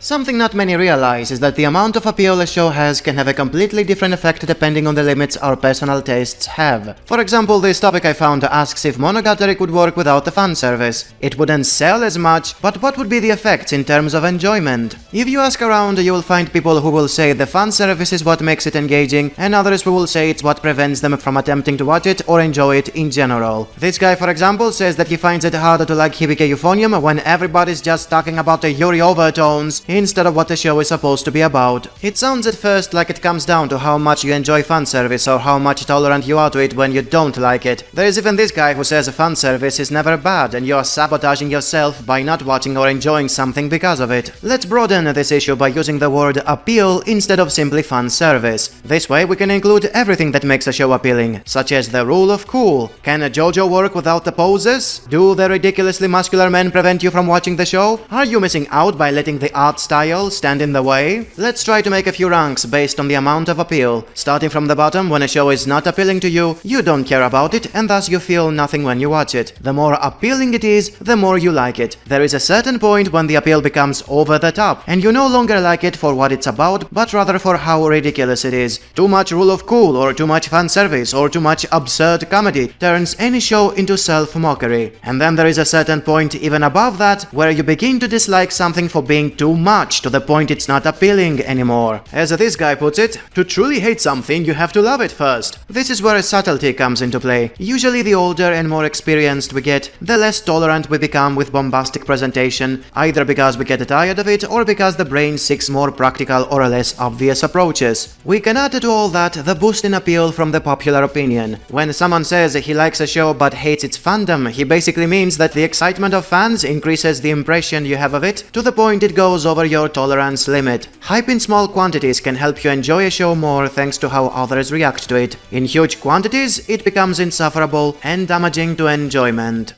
Something not many realize is that the amount of appeal a show has can have a completely different effect depending on the limits our personal tastes have. For example, this topic I found asks if Monogatari could work without the fan service. It wouldn't sell as much, but what would be the effects in terms of enjoyment? If you ask around, you will find people who will say the fan service is what makes it engaging, and others who will say it's what prevents them from attempting to watch it or enjoy it in general. This guy, for example, says that he finds it harder to like Hibike Euphonium when everybody's just talking about the Yuri overtones instead of what the show is supposed to be about. It sounds at first like it comes down to how much you enjoy fanservice or how much tolerant you are to it when you don't like it. There is even this guy who says fanservice is never bad and you are sabotaging yourself by not watching or enjoying something because of it. Let's broaden this issue by using the word appeal instead of simply fanservice. This way we can include everything that makes a show appealing, such as the rule of cool. Can a JoJo work without the poses? Do the ridiculously muscular men prevent you from watching the show? Are you missing out by letting the art style stand in the way? Let's try to make a few ranks based on the amount of appeal. Starting from the bottom, when a show is not appealing to you, you don't care about it and thus you feel nothing when you watch it. The more appealing it is, the more you like it. There is a certain point when the appeal becomes over the top and you no longer like it for what it's about, but rather for how ridiculous it is. Too much rule of cool or too much fan service or too much absurd comedy turns any show into self-mockery. And then there is a certain point even above that where you begin to dislike something for being too much to the point it's not appealing anymore. As this guy puts it, to truly hate something you have to love it first. This is where subtlety comes into play. Usually the older and more experienced we get, the less tolerant we become with bombastic presentation, either because we get tired of it or because the brain seeks more practical or less obvious approaches. We can add to all that the boost in appeal from the popular opinion. When someone says he likes a show but hates its fandom, he basically means that the excitement of fans increases the impression you have of it to the point it goes over your tolerance limit. Hype in small quantities can help you enjoy a show more thanks to how others react to it. In huge quantities, it becomes insufferable and damaging to enjoyment.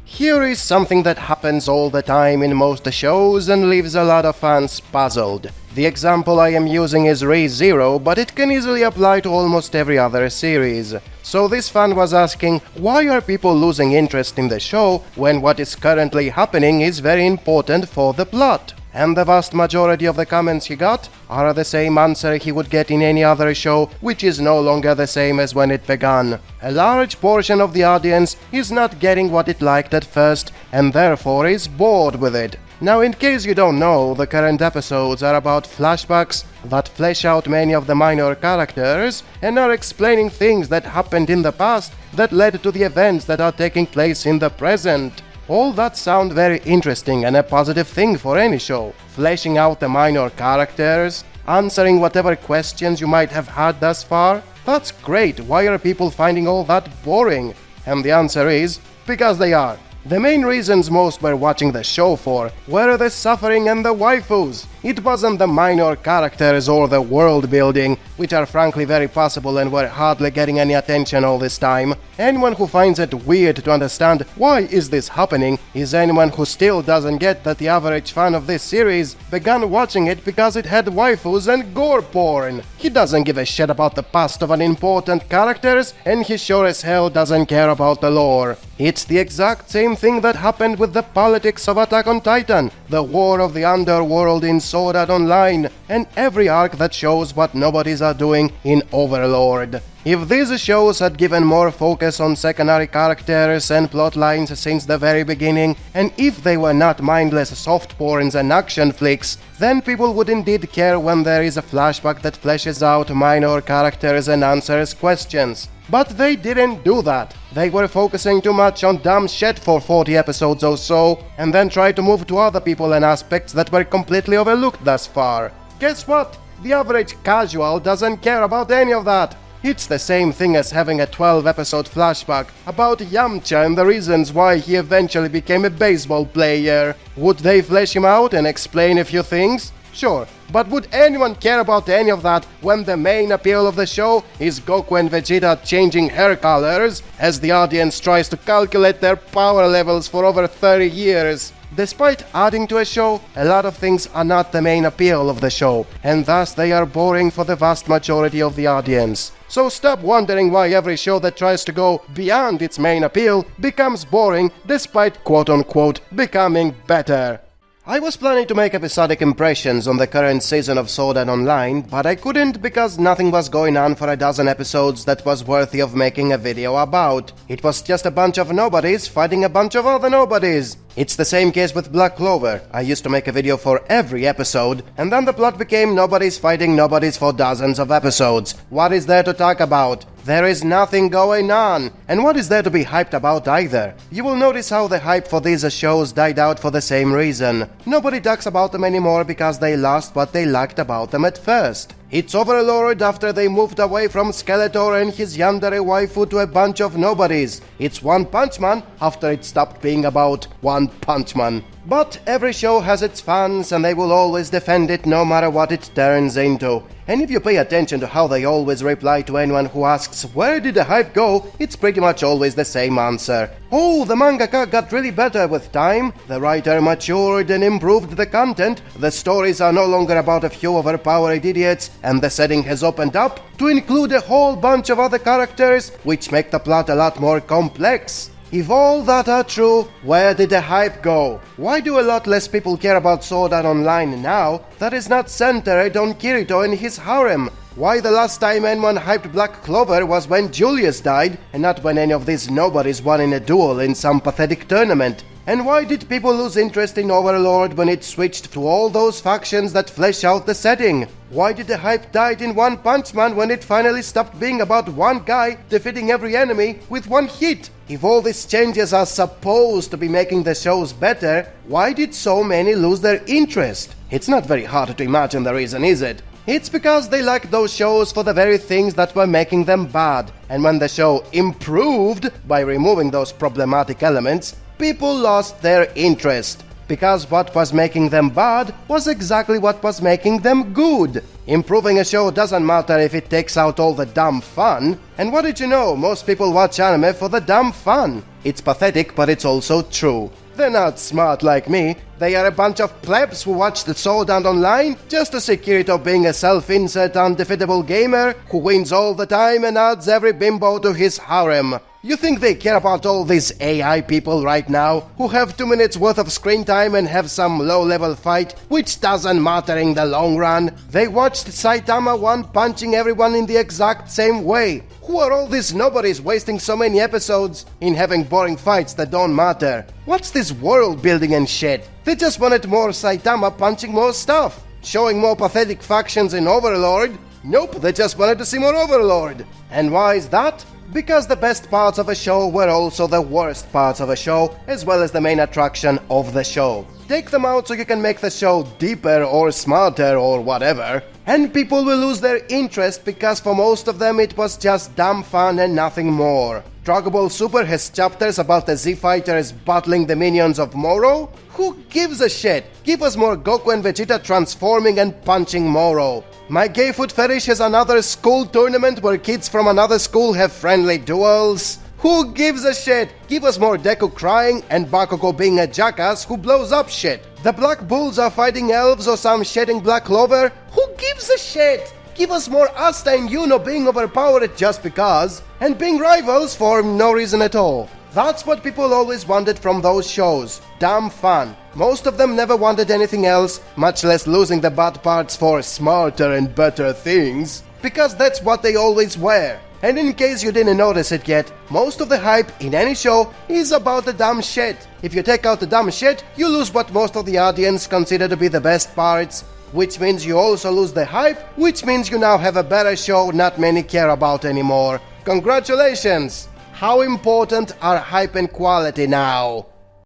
Here is something that happens all the time in most shows and leaves a lot of fans puzzled. The example I am using is Re:Zero, but it can easily apply to almost every other series. So this fan was asking, why are people losing interest in the show when what is currently happening is very important for the plot? And the vast majority of the comments he got are the same answer he would get in any other show, which is no longer the same as when it began. A large portion of the audience is not getting what it liked at first, and therefore is bored with it. Now, in case you don't know, the current episodes are about flashbacks that flesh out many of the minor characters and are explaining things that happened in the past that led to the events that are taking place in the present. All that sound very interesting and a positive thing for any show. Fleshing out the minor characters, answering whatever questions you might have had thus far. That's great, why are people finding all that boring? And the answer is, because they are. The main reasons most were watching the show for were the suffering and the waifus. It wasn't the minor characters or the world building, which are frankly very possible and were hardly getting any attention all this time. Anyone who finds it weird to understand why is this happening is anyone who still doesn't get that the average fan of this series began watching it because it had waifus and gore porn. He doesn't give a shit about the past of unimportant characters, and he sure as hell doesn't care about the lore. It's the exact same thing that happened with the politics of Attack on Titan, the war of the underworld in Sword Art Online, and every arc that shows what nobodies are doing in Overlord. If these shows had given more focus on secondary characters and plot lines since the very beginning, and if they were not mindless soft porns and action flicks, then people would indeed care when there is a flashback that fleshes out minor characters and answers questions. But they didn't do that. They were focusing too much on dumb shit for 40 episodes or so, and then tried to move to other people and aspects that were completely overlooked thus far. Guess what? The average casual doesn't care about any of that. It's the same thing as having a 12-episode flashback about Yamcha and the reasons why he eventually became a baseball player. Would they flesh him out and explain a few things? Sure, but would anyone care about any of that when the main appeal of the show is Goku and Vegeta changing hair colors as the audience tries to calculate their power levels for over 30 years? Despite adding to a show, a lot of things are not the main appeal of the show, and thus they are boring for the vast majority of the audience. So stop wondering why every show that tries to go beyond its main appeal becomes boring despite quote-unquote becoming better. I was planning to make episodic impressions on the current season of Sword Art Online, but I couldn't because nothing was going on for a dozen episodes that was worthy of making a video about. It was just a bunch of nobodies fighting a bunch of other nobodies. It's the same case with Black Clover. I used to make a video for every episode, and then the plot became nobodies fighting nobodies for dozens of episodes. What is there to talk about? There is nothing going on. And what is there to be hyped about either? You will notice how the hype for these shows died out for the same reason. Nobody talks about them anymore because they lost what they liked about them at first. It's Overlord after they moved away from Skeletor and his yandere waifu to a bunch of nobodies. It's One Punch Man after it stopped being about One Punch Man. But every show has its fans and they will always defend it no matter what it turns into. And if you pay attention to how they always reply to anyone who asks where did the hype go, it's pretty much always the same answer. Oh, the mangaka got really better with time, the writer matured and improved the content, the stories are no longer about a few overpowered idiots, and the setting has opened up to include a whole bunch of other characters, which make the plot a lot more complex. If all that are true, where did the hype go? Why do a lot less people care about Sword Art Online now that is not centered on Kirito and his harem? Why the last time anyone hyped Black Clover was when Julius died, and not when any of these nobodies won in a duel in some pathetic tournament? And why did people lose interest in Overlord when it switched to all those factions that flesh out the setting? Why did the hype die in One Punch Man when it finally stopped being about one guy defeating every enemy with one hit? If all these changes are supposed to be making the shows better, why did so many lose their interest? It's not very hard to imagine the reason, is it? It's because they liked those shows for the very things that were making them bad, and when the show improved by removing those problematic elements, people lost their interest. Because what was making them bad was exactly what was making them good. Improving a show doesn't matter if it takes out all the dumb fun. And what did you know? Most people watch anime for the dumb fun. It's pathetic, but it's also true. They're not smart like me. They are a bunch of plebs who watch the Sword Art Online just to see Kirito being a self-insert undefeatable gamer who wins all the time and adds every bimbo to his harem. You think they care about all these AI people right now, who have 2 minutes worth of screen time and have some low-level fight, which doesn't matter in the long run? They watched Saitama One punching everyone in the exact same way. Who are all these nobodies wasting so many episodes in having boring fights that don't matter? What's this world building and shit? They just wanted more Saitama punching more stuff. Showing more pathetic factions in Overlord? Nope, they just wanted to see more Overlord. And why is that? Because the best parts of a show were also the worst parts of a show, as well as the main attraction of the show. Take them out so you can make the show deeper or smarter or whatever, and people will lose their interest because for most of them it was just dumb fun and nothing more. Dragon Ball Super has chapters about the Z-Fighters battling the minions of Moro? Who gives a shit? Give us more Goku and Vegeta transforming and punching Moro. My gay food fetish has another school tournament where kids from another school have friendly duels. Who gives a shit? Give us more Deku crying and Bakugo being a jackass who blows up shit. The Black Bulls are fighting elves or some shedding Black Clover. Who gives a shit? Give us more Asta and Yuno being overpowered just because, and being rivals for no reason at all. That's what people always wanted from those shows. Damn fun. Most of them never wanted anything else, much less losing the bad parts for smarter and better things. Because that's what they always were. And in case you didn't notice it yet, most of the hype in any show is about the dumb shit. If you take out the dumb shit, you lose what most of the audience consider to be the best parts. Which means you also lose the hype, which means you now have a better show not many care about anymore. Congratulations! How important are hype and quality now?